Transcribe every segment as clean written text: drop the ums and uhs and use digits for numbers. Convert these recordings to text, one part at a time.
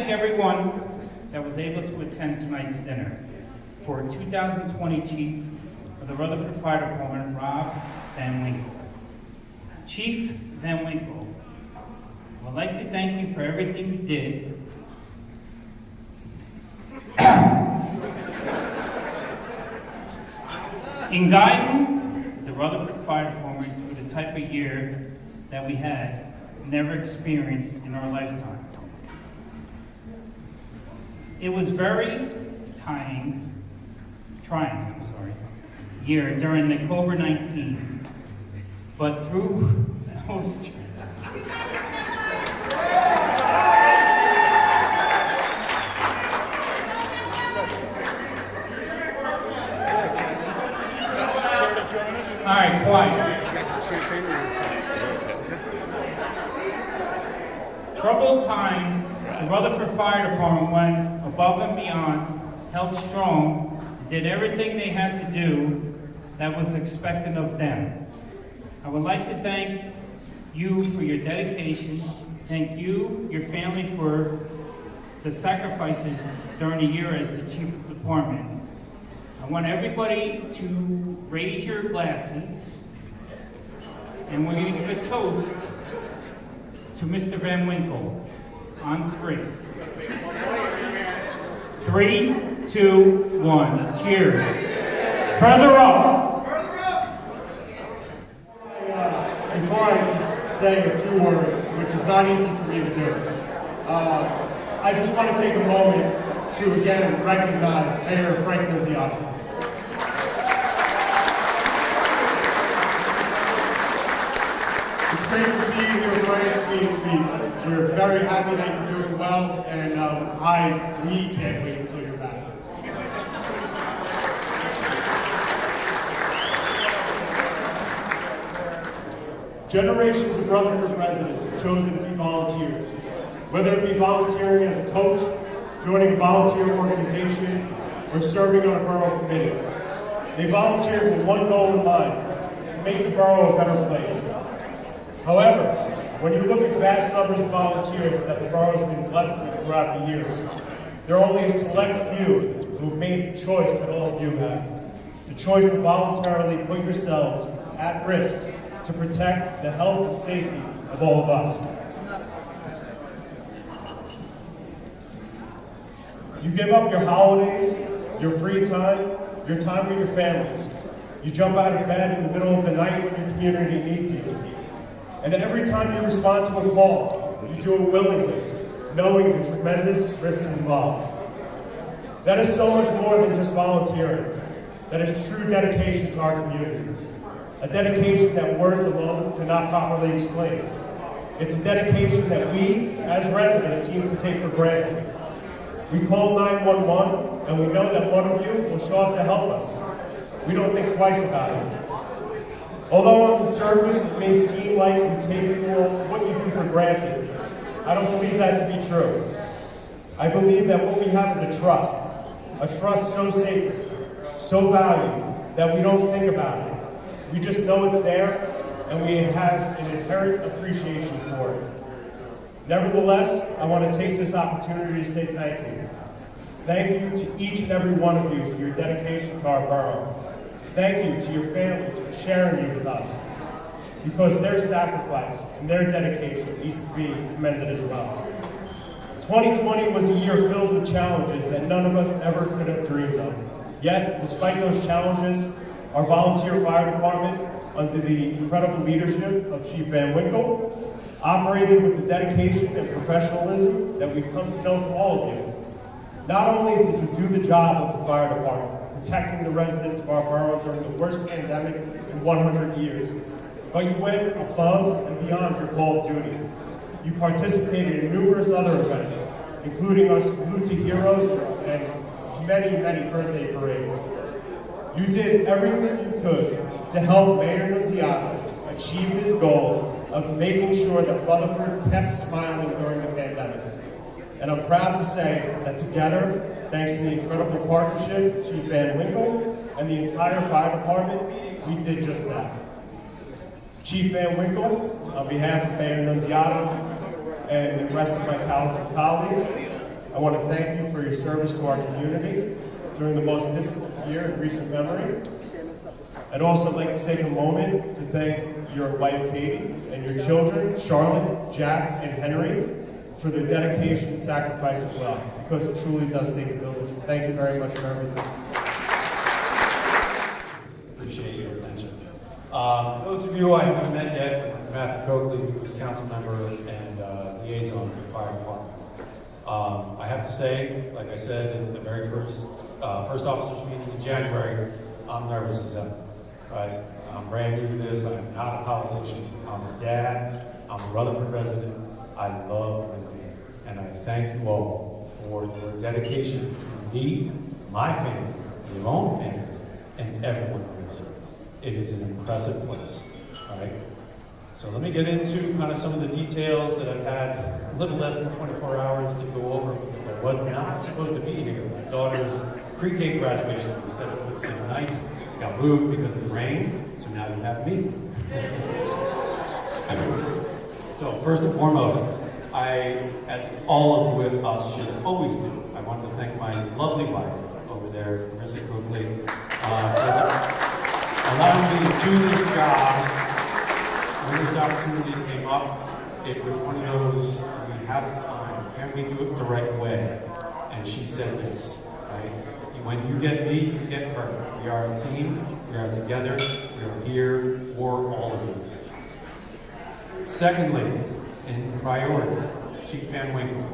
thank everyone that was able to attend tonight's dinner. For 2020 Chief of the Rutherford Fire Department, Rob Van Winkle. Chief Van Winkle, I would like to thank you for everything you did in guiding the Rutherford Fire Department through the type of year that we had never experienced in our lifetime. It was very trying year during the COVID-19, but through those all right, quiet. Troubled times, the Rutherford Fire Department went above and beyond, held strong, did everything they had to do that was expected of them. I would like to thank you for your dedication. Thank you, your family, for the sacrifices during the year as the Chief of the Department. I want everybody to raise your glasses, and we're going to give a toast to Mr. Van Winkle on 3. 3, 2, 1. Cheers. Further up. Before I just say a few words, which is not easy for me to do, I just want to take a moment to again recognize Mayor Frank Nunziata. It's great to see you here, Frank. We're very happy that you're doing well, and we can't wait until you're back. Generations of Rutherford residents have chosen to be volunteers, whether it be volunteering as a coach, joining a volunteer organization, or serving on a borough committee. They volunteered with one goal in mind: to make the borough a better place. However, when you look at vast numbers of volunteers that the borough has been blessed with throughout the years, there are only a select few who have made the choice that all of you have. The choice to voluntarily put yourselves at risk to protect the health and safety of all of us. You give up your holidays, your free time, your time with your families. You jump out of bed in the middle of the night when your community needs you. And every time you respond to a call, you do it willingly, knowing the tremendous risks involved. That is so much more than just volunteering. That is true dedication to our community. A dedication that words alone cannot properly explain. It's a dedication that we, as residents, seem to take for granted. We call 911, and we know that one of you will show up to help us. We don't think twice about it. Although on the surface it may seem like we take what you do for granted, I don't believe that to be true. I believe that what we have is a trust so sacred, so valued, that we don't think about it. We just know it's there, and we have an inherent appreciation for it. Nevertheless, I want to take this opportunity to say thank you. Thank you to each and every one of you for your dedication to our borough. Thank you to your families for sharing you with us, because their sacrifice and their dedication needs to be commended as well. 2020 was a year filled with challenges that none of us ever could have dreamed of. Yet, despite those challenges, our volunteer fire department, under the incredible leadership of Chief Van Winkle, operated with the dedication and professionalism that we've come to know from all of you. Not only did you do the job of the fire department, protecting the residents of our borough during the worst pandemic in 100 years, but you went above and beyond your call of duty. You participated in numerous other events, including our Salute to Heroes and many, many birthday parades. You did everything you could to help Mayor Nunziata achieve his goal of making sure that Rutherford kept smiling during the pandemic. And I'm proud to say that together, thanks to the incredible partnership, Chief Van Winkle and the entire fire department, we did just that. Chief Van Winkle, on behalf of Mayor Nunziata and the rest of my colleagues, I want to thank you for your service to our community during the most difficult year in recent memory. I'd also like to take a moment to thank your wife, Katie, and your children, Charlotte, Jack, and Henry, for their dedication and sacrifice as well, because it truly does take a village. Thank you very much for everything. Appreciate your attention. Those of you I haven't met yet, Matthew Coakley, who was council member and liaison for the fire department. I have to say, like I said in the very first officers meeting in January, I'm nervous as ever. Right? I'm brand new to this. I'm not a politician. I'm a dad. I'm a Rutherford resident. I love Liberty, and I thank you all for your dedication to me, my family, your own families, and everyone who lives here. It is an impressive place, right? So let me get into kind of some of the details that I've had a little less than 24 hours to go over because I was not supposed to be here. My daughter's pre-K graduation was scheduled for the same night. Got moved because of the rain, so now you have me. So first and foremost, as all of us should always do, I want to thank my lovely wife over there, Marissa Coakley, for allowing me to do this job. When this opportunity came up, it was one of those, do we have the time? Can we do it the right way? And she said yes, right? When you get me, you get her. We are a team, we are together, we are here for all of you. Secondly, in priority, Chief Van Winkle,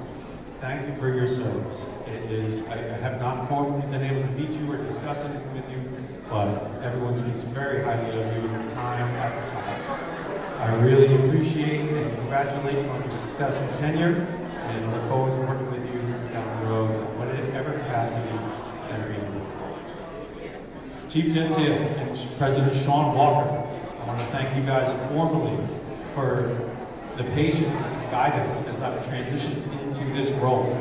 thank you for your service. I have not formally been able to meet you or discuss anything with you, but everyone speaks very highly of you in your time at the top. I really appreciate and congratulate you on your success and tenure, and look forward to working with you down the road in whatever capacity that you're in. Chief Gentile and President Sean Walker, I want to thank you guys formally for the patience and guidance as I've transitioned into this role.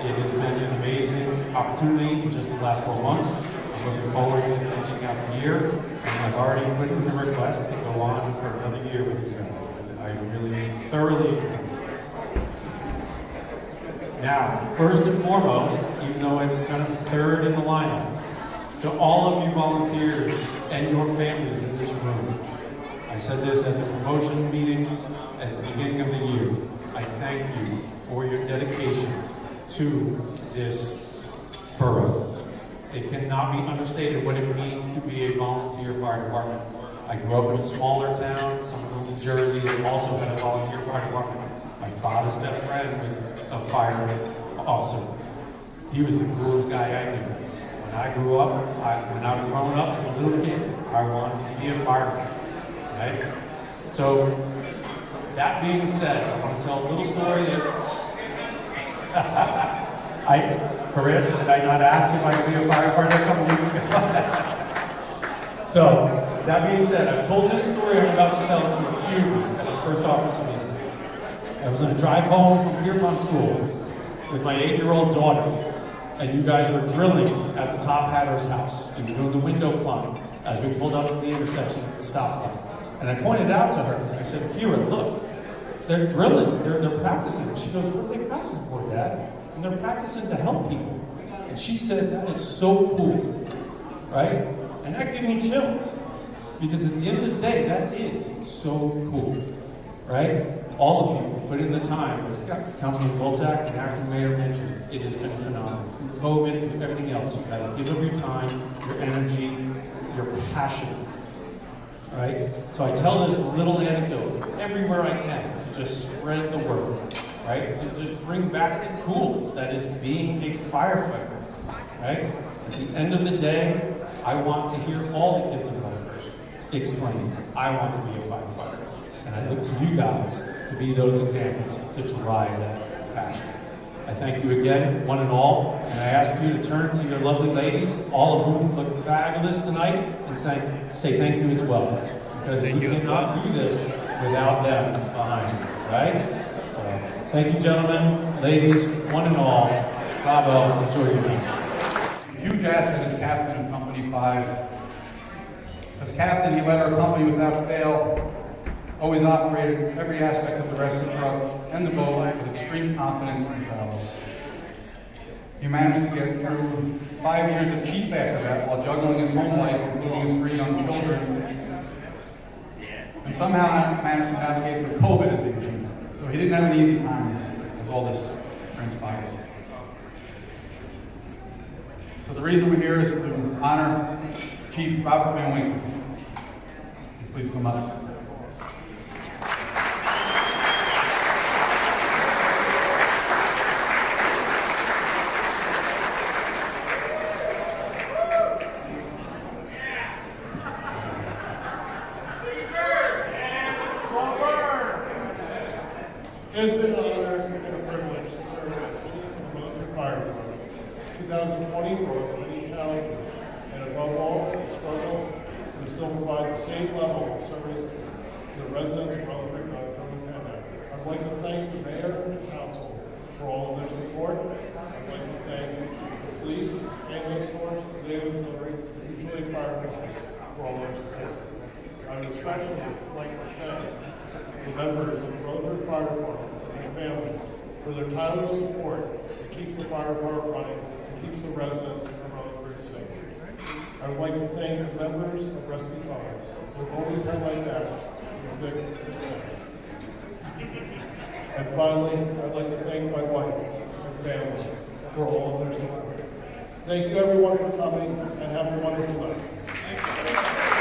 It has been an amazing opportunity in just the last 4 months. I'm looking forward to finishing out the year, and I've already put in the request to go on for another year with you guys. I really thoroughly agree. Now, first and foremost, even though it's kind of third in the lineup, to all of you volunteers and your families in this room, I said this at the promotion meeting at the beginning of the year. I thank you for your dedication to this borough. It cannot be understated what it means to be a volunteer fire department. I grew up in a smaller town, Somerville, New Jersey, that also had a volunteer fire department. My father's best friend was a fire officer. He was the coolest guy I knew. When I grew up, when I was growing up as a little kid, I wanted to be a fireman, right? So, that being said, I want to tell a little story that Chris, did I not ask if I could be a firefighter a couple weeks ago? So, that being said, I've told this story I'm about to tell to a few at the first office meeting. I was on a drive home from Pierpont School with my 8-year-old daughter, and you guys were drilling at the Top Hatter's house. You were doing the window climb as we pulled up at the intersection at the stoplight. And I pointed out to her, I said, Kira, look, they're drilling, they're practicing. She goes, what are they practicing for, Dad? And they're practicing to help people. And she said, that is so cool, right? And that gave me chills. Because at the end of the day, that is so cool, right? All of you put in the time, as Councilman Goltak and Acting Mayor mentioned, it has been phenomenal. Through COVID, through everything else, you guys give up your time, your energy, your passion, right? So I tell this little anecdote everywhere I can to just spread the word, right? To just bring back the cool that is being a firefighter, right? At the end of the day, I want to hear all the kids in Rutherford exclaim, I want to be a firefighter. And I look to you guys to be those examples to drive that passion. I thank you again, one and all, and I ask you to turn to your lovely ladies, all of whom look fabulous tonight, and say thank you as well. Because we cannot do this without them behind us, right? So, thank you, gentlemen, ladies, one and all. Bravo, enjoy your night. Huge asset as captain of Company 5. As captain, he led our company without fail, always operated every aspect of the rescue truck and the boat with extreme confidence and prowess. He managed to get through 5 years of chief after that while juggling his home life, including his 3 young children, and somehow managed to navigate through COVID as being chief. So he didn't have an easy time as all this transpired. So the reason we're here is to honor Chief Robert Van Winkle. Please come up. It's been an honor and a privilege to serve as chief of the Rutherford Fire Department. 2020 brought us many challenges, and above all, the struggle to still provide the same level of service to the residents of Rutherford during the pandemic. I'd like to thank the mayor and the council for all of their support. I'd like to thank the police, ambulance force, daily delivery, and usually firefighters for all their support. I would especially like to thank the members of the Rutherford Fire Department and their families for their tireless support that keeps the fire department running and keeps the residents of Rutherford safe. I would like to thank the members of Rescue Fire who have always been like that through thick and thin. And finally, I'd like to thank my wife and family for all of their support. Thank you everyone for coming and have a wonderful night.